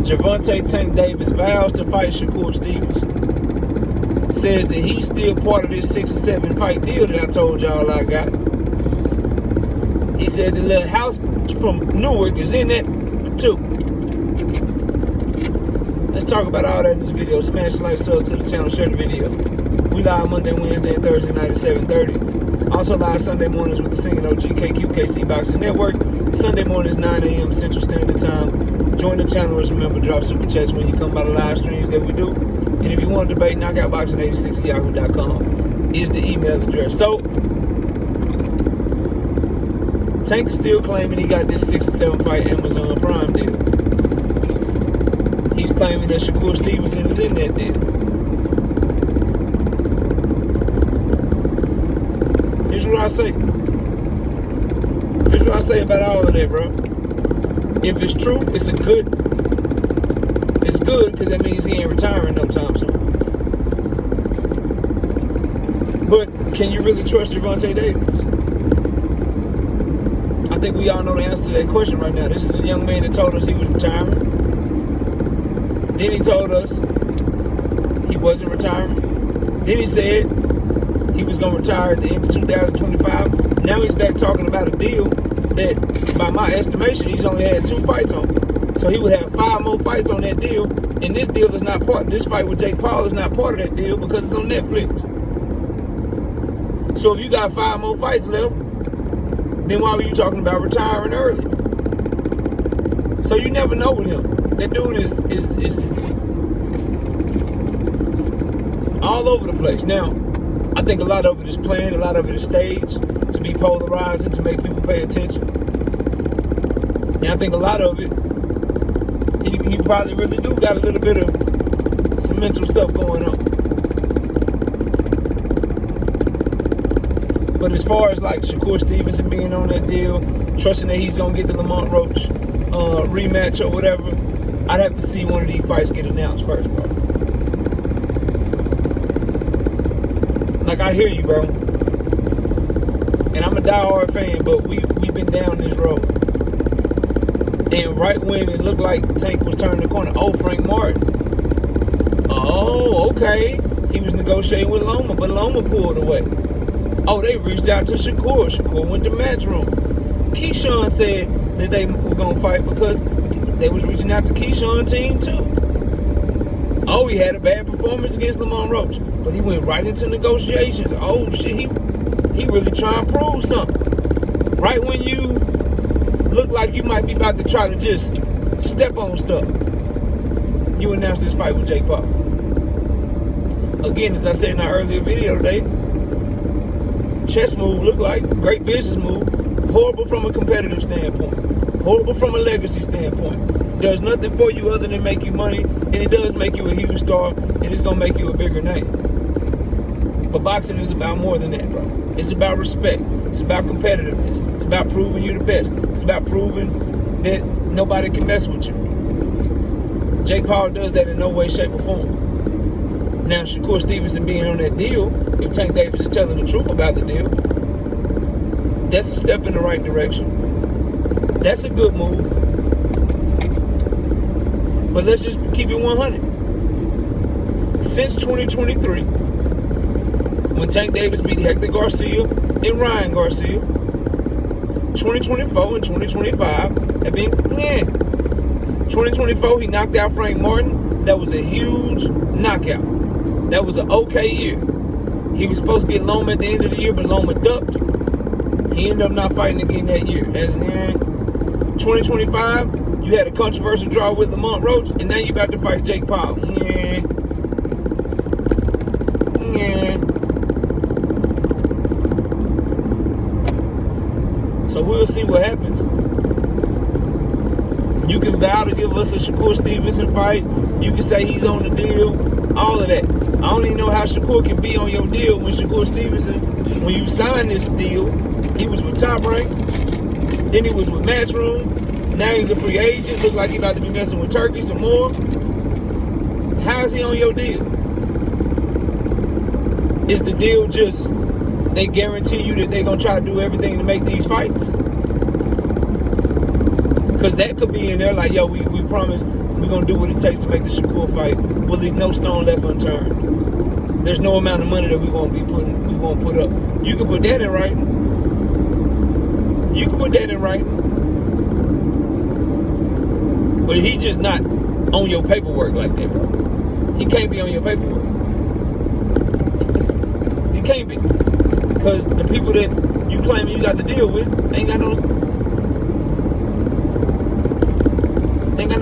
Gervonta Tank Davis vows to fight Shakur Stevenson. Says that he's still part of this 6 or 7 fight deal that I told y'all I got. He said the little house from Newark is in that too. Let's talk about all that in this video. Smash the like, sub to the channel, share the video. We live Monday, Wednesday, and Thursday night at 7:30. Also live Sunday mornings with the Singing OG KQKC Boxing Network. Sunday mornings 9 a.m. Central Standard Time. Join the channel as a member. Drop super chats when you come by the live streams that we do. And if you want to debate, knockoutboxing86@yahoo.com is the email address. So, Tank is still claiming he got this 6 or 7 fight Amazon Prime deal. He's claiming that Shakur Stevenson is in that deal. Here's what I say. Here's what I say about all of that, bro. If it's true, it's good because that means he ain't retiring no time soon. But can you really trust Gervonta Davis? I think we all know the answer to that question right now. This is a young man that told us he was retiring. Then he told us he wasn't retiring. Then he said he was going to retire at the end of 2025. Now he's back talking about a deal that, by my estimation, he's only had 2 fights on. So he would have 5 more fights on that deal. And this deal is not part, this fight with Jake Paul is not part of that deal because it's on Netflix. So if you got 5 more fights left, then why were you talking about retiring early? So you never know with him. That dude is all over the place. Now, I think a lot of it is planned, a lot of it is staged to be polarized and to make people pay attention. And I think a lot of it, he probably really do got a little bit of some mental stuff going on. But as far as like Shakur Stevenson being on that deal, trusting that he's gonna get the Lamont Roach rematch or whatever, I'd have to see one of these fights get announced first, bro. Like, I hear you, bro. And I'm a diehard fan, but we've been down this road. And right when it looked like Tank was turning the corner, oh, Frank Martin. Oh, okay. He was negotiating with Loma, but Loma pulled away. Oh, they reached out to Shakur. Shakur went to Matchroom. Keyshawn said that they were going to fight because they was reaching out to Keyshawn's team too. Oh, he had a bad performance against Lamont Roach, but he went right into negotiations. Oh, shit, he really trying to prove something. Right when you look like you might be about to try to just step on stuff, you announced this fight with Jake Paul. Again, as I said in our earlier video today, chess move looked like great business move. Horrible from a competitive standpoint. Horrible from a legacy standpoint. Does nothing for you other than make you money, and it does make you a huge star, and it's gonna make you a bigger name. But boxing is about more than that, bro. It's about respect. It's about competitiveness. It's about proving you're the best. It's about proving that nobody can mess with you. Jake Paul does that in no way, shape, or form. Now, Shakur Stevenson being on that deal, if Tank Davis is telling the truth about the deal, that's a step in the right direction. That's a good move. But let's just keep it 100. Since 2023, when Tank Davis beat Hector Garcia and Ryan Garcia, 2024 and 2025 have been 2024, he knocked out Frank Martin. That was a huge knockout. That was an okay year. He was supposed to get Loma at the end of the year, but Loma ducked. He ended up not fighting again that year. 2025, you had a controversial draw with Lamont Roach, and now you about to fight Jake Paul. So we'll see what happens. You can vow to give us a Shakur Stevenson fight. You can say he's on the deal. All of that. I don't even know how Shakur can be on your deal when Shakur Stevenson, when you signed this deal, he was with Top Rank. Then he was with Matchroom. Now he's a free agent. Looks like he's about to be messing with Turkey some more. How is he on your deal? Is the deal just they guarantee you that they're going to try to do everything to make these fights? Because that could be in there like, yo, we promise we're going to do what it takes to make the Shakur fight. We'll leave no stone left unturned. There's no amount of money that we won't put up. You can put that in writing. You can put that in writing. But he just not on your paperwork like that, bro. He can't be on your paperwork. He can't be. Because the people that you claim you got to deal with ain't got no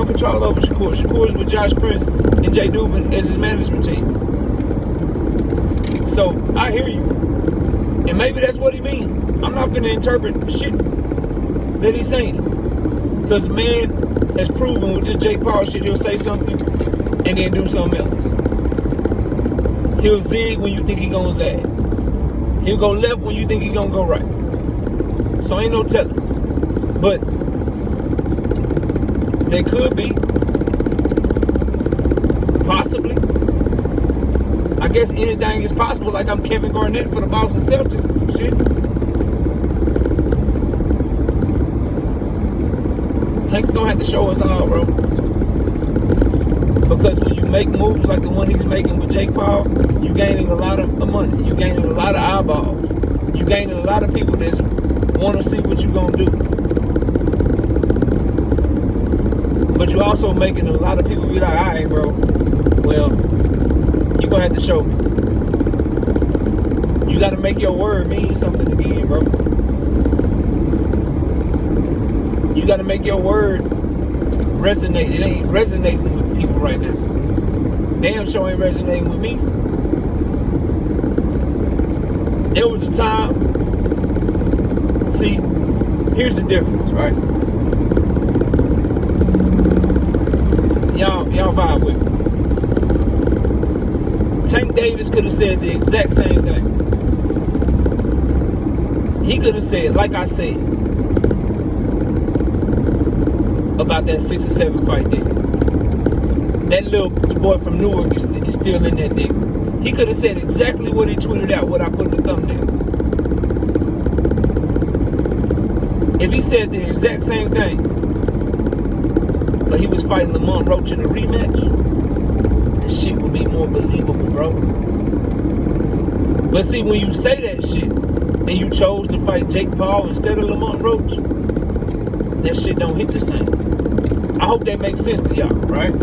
control over Shakur. Shakur's with Josh Prince and Jay Dubin as his management team. So I hear you. And maybe that's what he means. I'm not finna interpret shit that he's saying. Because the man has proven with this Jake Paul shit, he'll say something and then do something else. He'll zig when you think he gonna zag. He'll go left when you think he gonna go right. So ain't no telling. But there could be, possibly. I guess anything is possible. Like I'm Kevin Garnett for the Boston Celtics or some shit. Tank's gonna have to show us all, bro. Because when you make moves like the one he's making with Jake Paul, you gaining a lot of money. You gaining a lot of eyeballs. You gaining a lot of people that want to see what you gonna do. But you also making a lot of people be like, all right, bro, well, you gonna have to show me. You gotta make your word mean something again, bro. You gotta make your word resonate. It ain't resonating with people right now. Damn sure ain't resonating with me. There was a time. See, here's the difference, right? Y'all vibe with me. Tank Davis could have said the exact same thing. He could have said, like I said, about that 6 or 7 fight deal. That little boy from Newark is still in that deal. He could have said exactly what he tweeted out, what I put in the thumbnail. If he said the exact same thing, but he was fighting Lamont Roach in a rematch, the shit would be more believable, bro. But see, when you say that shit, and you chose to fight Jake Paul instead of Lamont Roach, that shit don't hit the same. I hope that makes sense to y'all, right?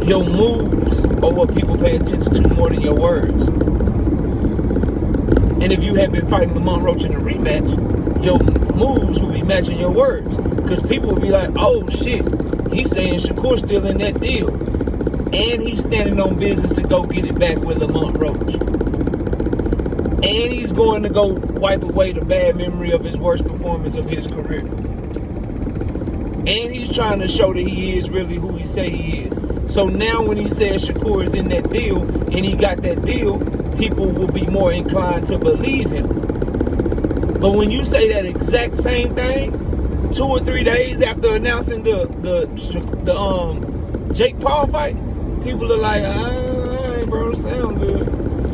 Your moves are what people pay attention to more than your words. And if you had been fighting Lamont Roach in a rematch, your moves will be matching your words. Because people will be like, oh shit, he's saying Shakur's still in that deal. And he's standing on business to go get it back with Lamont Roach. And he's going to go wipe away the bad memory of his worst performance of his career. And he's trying to show that he is really who he say he is. So now when he says Shakur is in that deal, and he got that deal, people will be more inclined to believe him. But when you say that exact same thing 2 or 3 days after announcing the Jake Paul fight, people are like, all right, bro, sound good.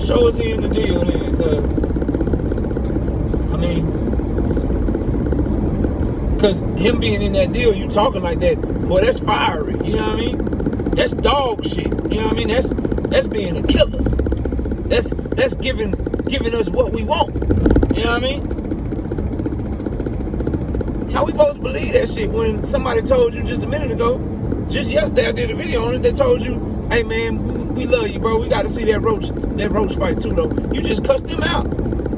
Show us he in the deal then, cause I mean, cause him being in that deal, you talking like that, boy, that's fiery. You know what I mean? That's dog shit. You know what I mean? That's being a killer. That's giving us what we want. You know what I mean? How we supposed to believe that shit when somebody told you just a minute ago, just yesterday I did a video on it, they told you, hey man, we love you, bro. We got to see that Roach fight too, though. You just cussed him out.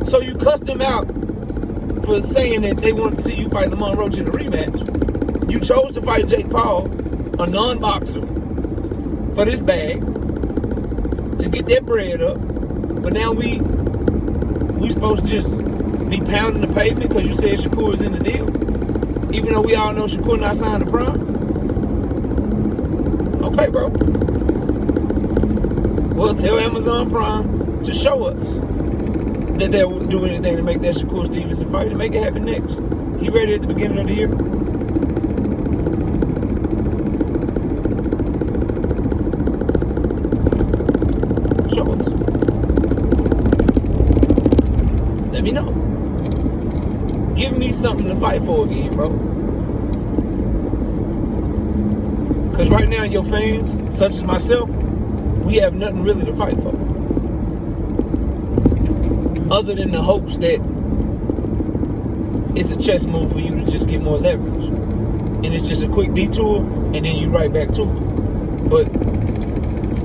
So you cussed him out for saying that they wanted to see you fight Lamont Roach in a rematch. You chose to fight Jake Paul, a non-boxer, for this bag, to get that bread up. But now we supposed to just be pounding the pavement because you said Shakur is in the deal? Even though we all know Shakur not signed to Prime? Okay, bro. Well, tell Amazon Prime to show us that they'll do anything to make that Shakur Stevenson fight and make it happen next. He ready at the beginning of the year? Show us. Let me know. something to fight for again, bro. Because right now, your fans, such as myself, we have nothing really to fight for. Other than the hopes that it's a chess move for you to just get more leverage. And it's just a quick detour, and then you right back to it. But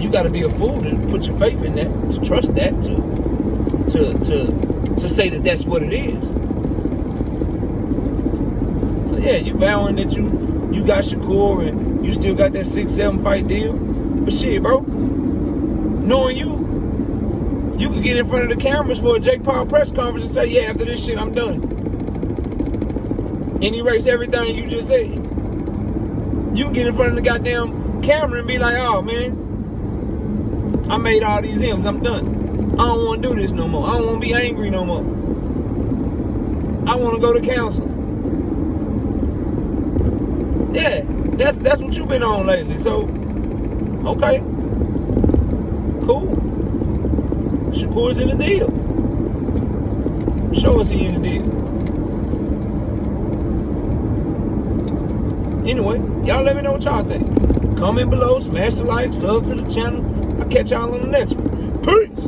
you got to be a fool to put your faith in that, to trust that, to say that that's what it is. So yeah, you vowing that you got Shakur and you still got that 6-7 fight deal. But shit, bro, knowing you could get in front of the cameras for a Jake Paul press conference and say, yeah, after this shit, I'm done. And erase everything you just said. You can get in front of the goddamn camera and be like, oh, man, I made all these M's. I'm done. I don't want to do this no more. I don't want to be angry no more. I want to go to counseling. Yeah, that's what you've been on lately. So, okay. Cool. Shakur's in the deal. Show us he in the deal. Anyway, y'all let me know what y'all think. Comment below, smash the like, sub to the channel. I'll catch y'all on the next one. Peace!